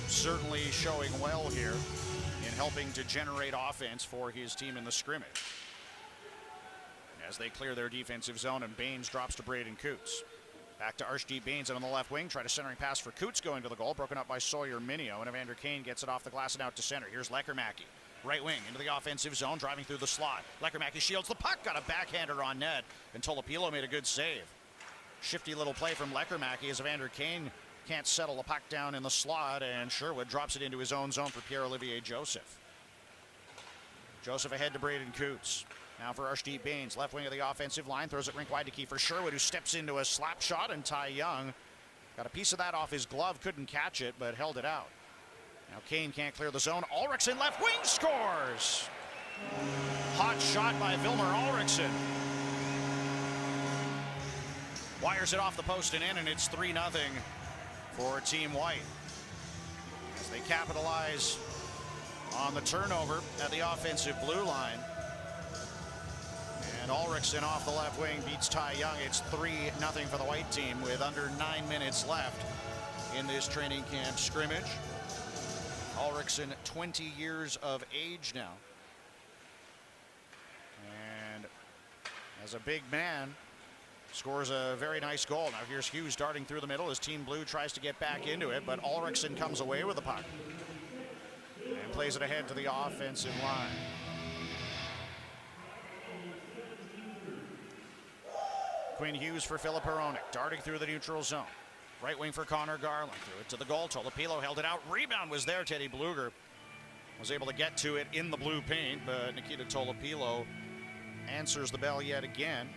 certainly showing well here in helping to generate offense for his team in the scrimmage. As they clear their defensive zone, and Baines drops to Braden Coots. Back to Archdeep Baines on the left wing. Try to centering pass for Coots going to the goal. Broken up by Sawyer Minio, and Evander Kane gets it off the glass and out to center. Here's Leckermacky. Right wing into the offensive zone, driving through the slot. Leckermacky shields the puck, got a backhander on net, and Tolopilo made a good save. Shifty little play from Leckermacky as Evander Kane can't settle the puck down in the slot, and Sherwood drops it into his own zone for Pierre-Olivier Joseph. Joseph ahead to Braden Coots. Now for Archdeep Baines, left wing of the offensive line, throws it rink wide to Kiefer Sherwood, who steps into a slap shot, and Ty Young got a piece of that off his glove, couldn't catch it, but held it out. Now Kane can't clear the zone. Ulrichsen left wing scores! Hot shot by Vilmer Ulrichsen. Wires it off the post and in, and it's 3-0 for Team White. As they capitalize on the turnover at the offensive blue line. And Ulrichsen off the left wing beats Ty Young. It's 3-0 for the White team with under 9 minutes left in this training camp scrimmage. Ulrichsen, 20 years of age now. And as a big man, scores a very nice goal. Now here's Hughes darting through the middle as Team Blue tries to get back into it, but Ulrichsen comes away with the puck and plays it ahead to the offensive line. Quinn Hughes for Philip Hronek, darting through the neutral zone. Right wing for Connor Garland, threw it to the goal. Tolopilo held it out. Rebound was there. Teddy Bluger was able to get to it in the blue paint, but Nikita Tolopilo answers the bell yet again.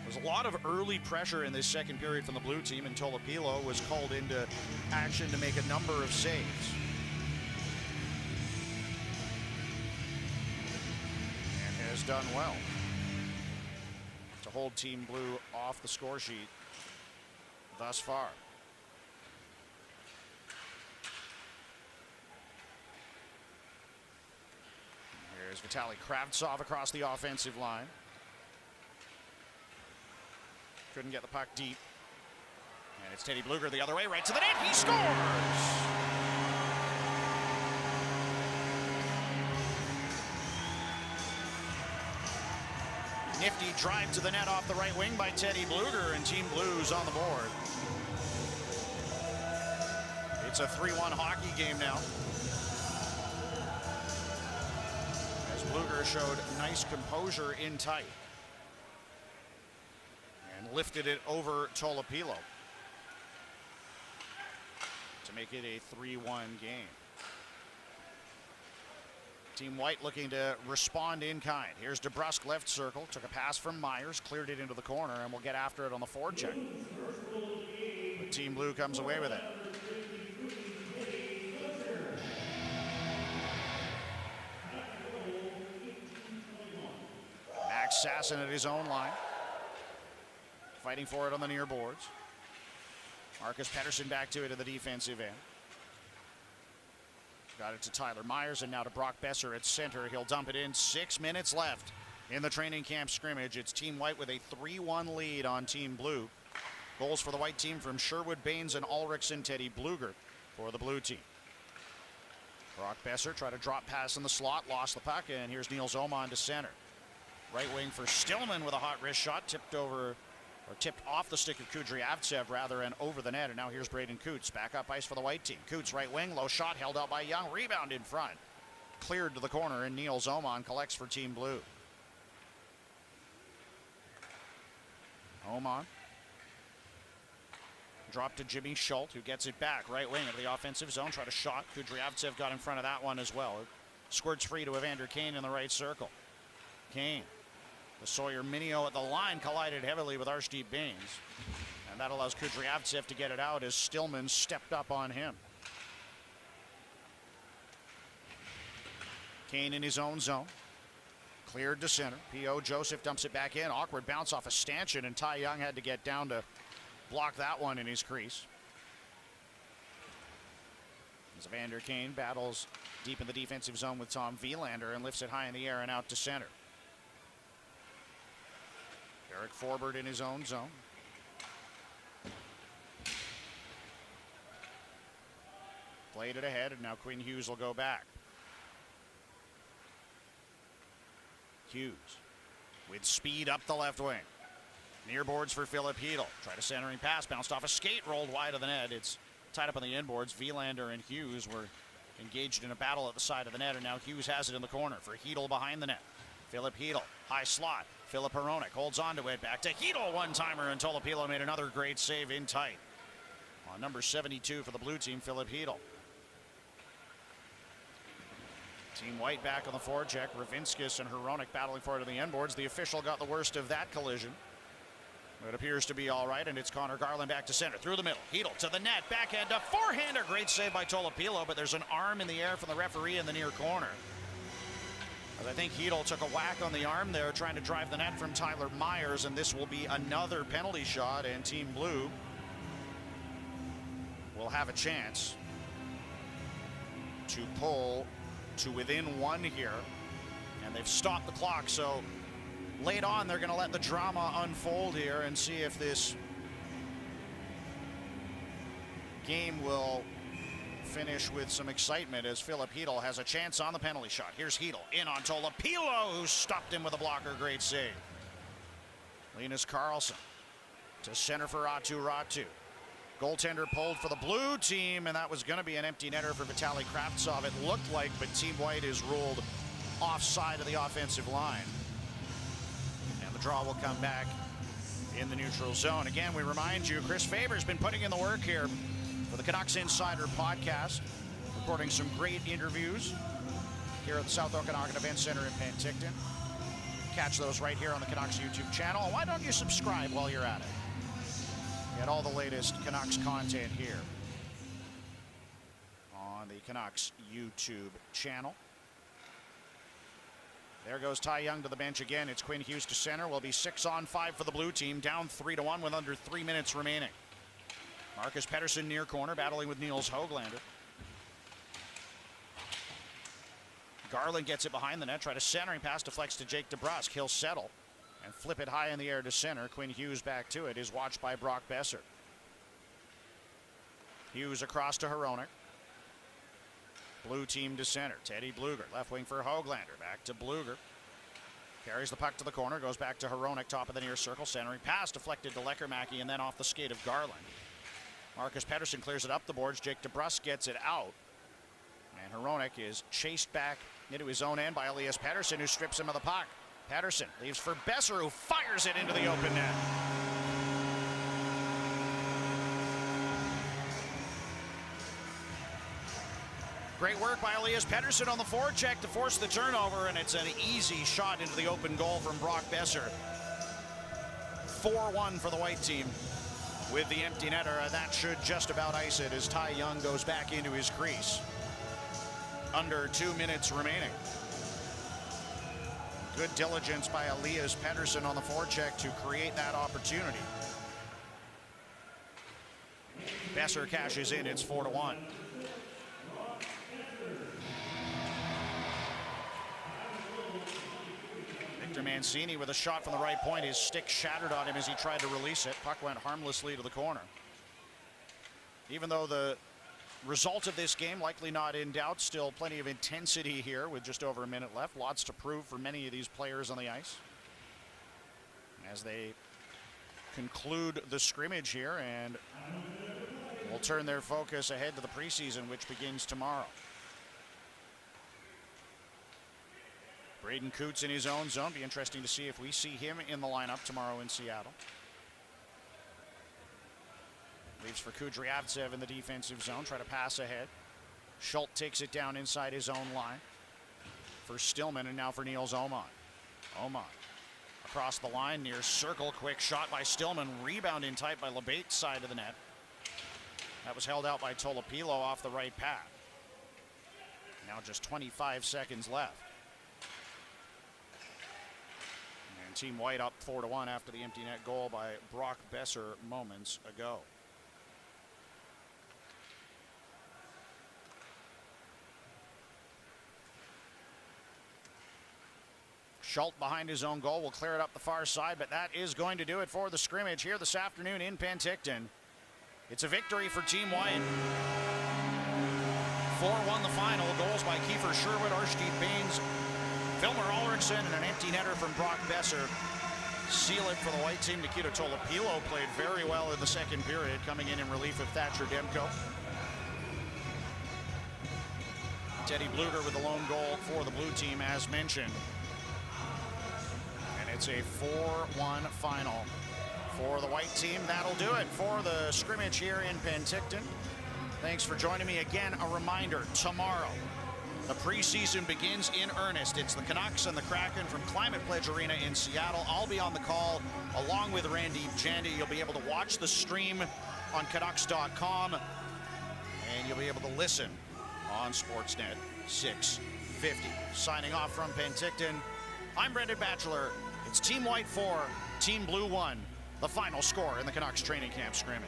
There's a lot of early pressure in this second period from the blue team, and Tolopilo was called into action to make a number of saves. And has done well to hold Team Blue off the score sheet thus far. Here's Vitaly Kravtsov across the offensive line. Couldn't get the puck deep. And it's Teddy Bluger the other way, right to the net. He scores! Nifty drive to the net off the right wing by Teddy Bluger, and Team Blues on the board. It's a 3-1 hockey game now, as Bluger showed nice composure in tight and lifted it over Tolopilo to make it a 3-1 game. Team White looking to respond in kind. Here's DeBrusk left circle, took a pass from Myers, cleared it into the corner, and will get after it on the forecheck. But Team Blue comes away with it. Max Sasson at his own line, fighting for it on the near boards. Marcus Pettersson back to it at the defensive end. Got it to Tyler Myers, and now to Brock Besser at center. He'll dump it in. 6 minutes left in the training camp scrimmage. It's Team White with a 3-1 lead on Team Blue. Goals for the White team from Sherwood, Baines, and Ulrichsen. Teddy Bluger for the Blue team. Brock Besser tried to drop pass in the slot, lost the puck, and here's Niels Oman to center. Right wing for Stillman with a hot wrist shot, tipped off the stick of Kudryavtsev rather, and over the net. And now here's Braden Coots back up ice for the White team. Coots right wing, low shot held out by Young, rebound in front, cleared to the corner, and Niels Oman collects for Team Blue. Oman dropped to Jimmy Schultz, who gets it back right wing of the offensive zone. Tried a shot. Kudryavtsev got in front of that one as well. It squirts free to Evander Kane in the right circle. Kane. The Sawyer Minio at the line collided heavily with Archdeep Baines, and that allows Kudryavtsev to get it out as Stillman stepped up on him. Kane in his own zone, cleared to center. P.O. Joseph dumps it back in. Awkward bounce off a stanchion, and Ty Young had to get down to block that one in his crease. As Evander Kane battles deep in the defensive zone with Tom Wielander and lifts it high in the air and out to center. Eric Forbert in his own zone. Played it ahead, and now Quinn Hughes will go back. Hughes with speed up the left wing. Near boards for Philip Hedl. Tried a centering pass, bounced off a skate, rolled wide of the net. It's tied up on the inboards. Vilander and Hughes were engaged in a battle at the side of the net, and now Hughes has it in the corner for Hedl behind the net. Philip Hedl, high slot. Filip Hronek holds on to it. Back to Hedl, one-timer, and Tolopilo made another great save in tight. On number 72 for the blue team, Philip Hedl. Team White back on the forecheck. Ravinskis and Hronek battling for it on the inboards. The official got the worst of that collision. It appears to be all right, and it's Connor Garland back to center. Through the middle. Hedl to the net. Backhand to forehander. Great save by Tolopilo, but there's an arm in the air from the referee in the near corner. I think Hedl took a whack on the arm there, trying to drive the net from Tyler Myers, and this will be another penalty shot, and Team Blue will have a chance to pull to within one here, and they've stopped the clock, so late on they're going to let the drama unfold here and see if this game will finish with some excitement as Philip Hedl has a chance on the penalty shot. Here's Hedl in on Tolopilo, who stopped him with a blocker. Great save. Linus Karlsson to center for Ratu. Goaltender pulled for the blue team, and that was going to be an empty netter for Vitaly Kravtsov, it looked like, but Team White is ruled offside of the offensive line. And the draw will come back in the neutral zone. Again, we remind you, Chris Faber's been putting in the work here for the Canucks Insider podcast, recording some great interviews here at the South Okanagan Event Center in Penticton. Catch those right here on the Canucks YouTube channel. And why don't you subscribe while you're at it? Get all the latest Canucks content here on the Canucks YouTube channel. There goes Ty Young to the bench again. It's Quinn Hughes to center. Will be 6-on-5 for the blue team, down 3-1 with under 3 minutes remaining. Marcus Pettersson near corner, battling with Niels Höglander. Garland gets it behind the net. Try to centering pass, deflects to Jake DeBrusk. He'll settle and flip it high in the air to center. Quinn Hughes back to it is watched by Brock Besser. Hughes across to Hronek. Blue team to center. Teddy Bluger, left wing for Höglander. Back to Bluger. Carries the puck to the corner, goes back to Hronek, top of the near circle. Centering pass deflected to Lekkermäki and then off the skate of Garland. Marcus Pettersson clears it up the boards. Jake DeBrusk gets it out. And Hronek is chased back into his own end by Elias Pettersson, who strips him of the puck. Pettersson leaves for Besser, who fires it into the open net. Great work by Elias Pettersson on the forecheck to force the turnover, and it's an easy shot into the open goal from Brock Besser. 4-1 for the white team with the empty netter. That should just about ice it as Ty Young goes back into his crease. Under 2 minutes remaining. Good diligence by Elias Pettersson on the forecheck to create that opportunity. Besser cashes in. It's 4-1. Victor Mancini with a shot from the right point. His stick shattered on him as he tried to release it. Puck went harmlessly to the corner. Even though the result of this game likely not in doubt, still plenty of intensity here with just over a minute left. Lots to prove for many of these players on the ice as they conclude the scrimmage here, and will turn their focus ahead to the preseason, which begins tomorrow. Braden Coots in his own zone. Be interesting to see if we see him in the lineup tomorrow in Seattle. Leaves for Kudryavtsev in the defensive zone. Try to pass ahead. Schultz takes it down inside his own line for Stillman, and now for Niels Åman. Åman across the line near circle. Quick shot by Stillman. Rebound in tight by LeBate's side of the net. That was held out by Tolopilo off the right pad. Now just 25 seconds left. And Team White up 4-1 after the empty net goal by Brock Besser moments ago. Schultz behind his own goal will clear it up the far side, but that is going to do it for the scrimmage here this afternoon in Penticton. It's a victory for Team White. 4-1 the final. Goals by Kiefer Sherwood, Arshdeep Baines, Filmer Ulrichsen, and an empty netter from Brock Besser. Seal it for the white team. Nikita Tolopilo played very well in the second period, coming in relief of Thatcher Demko. Teddy Bluger with the lone goal for the blue team, as mentioned. And it's a 4-1 final for the white team. That'll do it for the scrimmage here in Penticton. Thanks for joining me again. A reminder, tomorrow, the preseason begins in earnest. It's the Canucks and the Kraken from Climate Pledge Arena in Seattle. I'll be on the call along with Randeep Jandy. You'll be able to watch the stream on Canucks.com, and you'll be able to listen on Sportsnet 650. Signing off from Penticton, I'm Brendan Batchelor. It's Team White 4, Team Blue 1. The final score in the Canucks training camp scrimmage.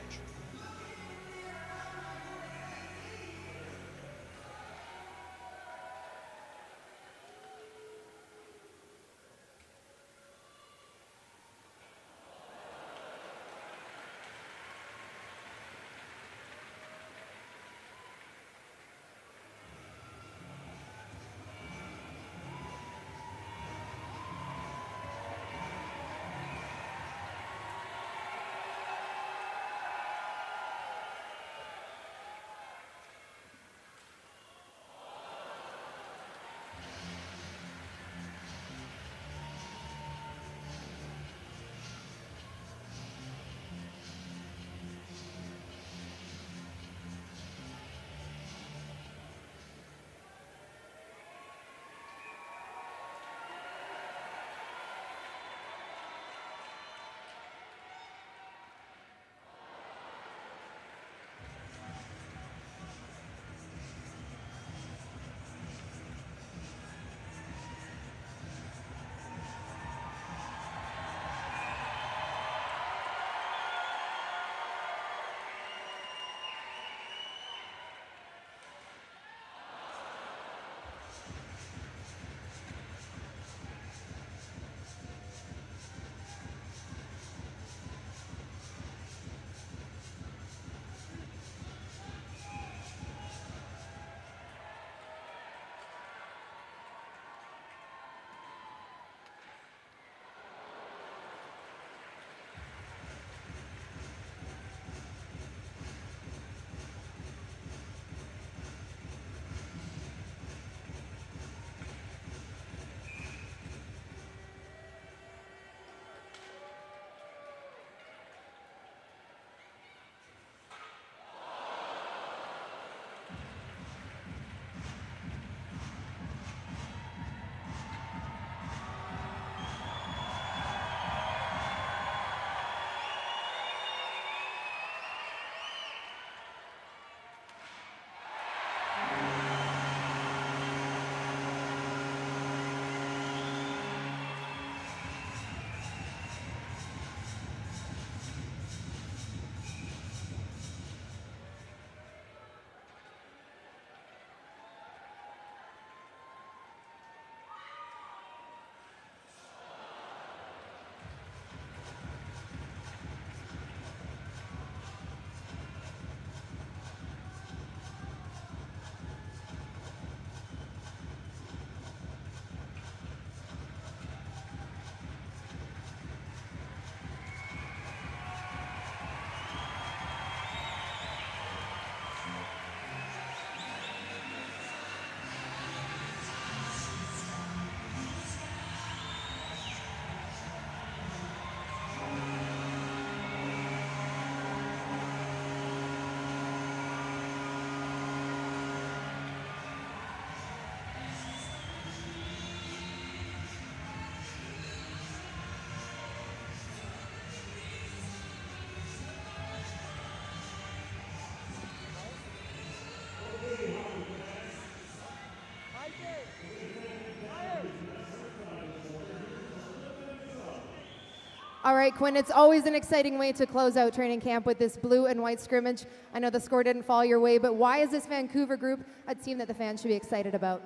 All right, Quinn, it's always an exciting way to close out training camp with this blue and white scrimmage. I know the score didn't fall your way, but why is this Vancouver group a team that the fans should be excited about?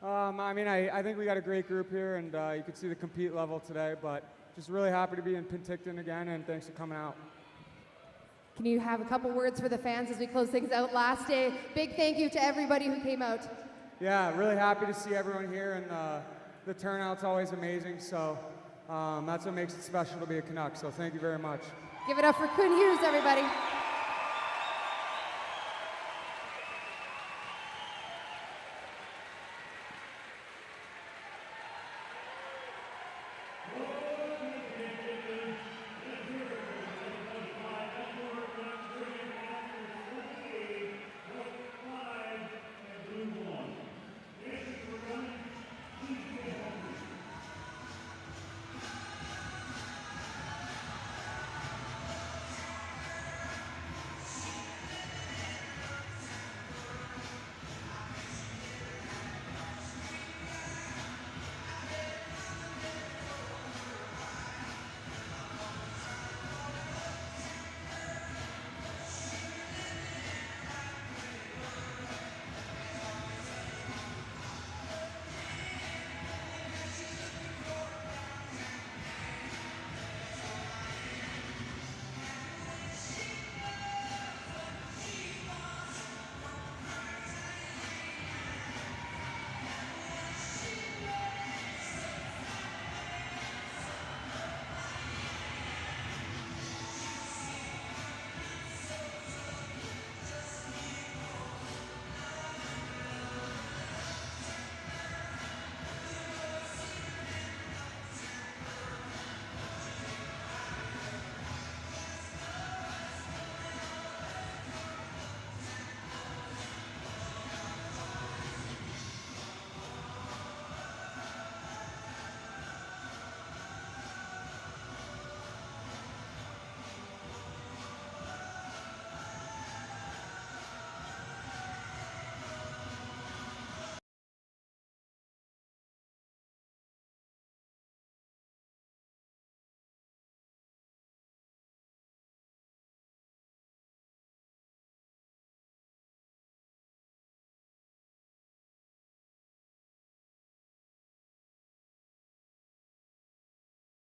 I think we got a great group here, and you can see the compete level today, but just really happy to be in Penticton again, and thanks for coming out. Can you have a couple words for the fans as we close things out? Last day, big thank you to everybody who came out. Yeah, really happy to see everyone here, and the turnout's always amazing, so that's what makes it special to be a Canuck, so thank you very much. Give it up for Quinn Hughes, everybody.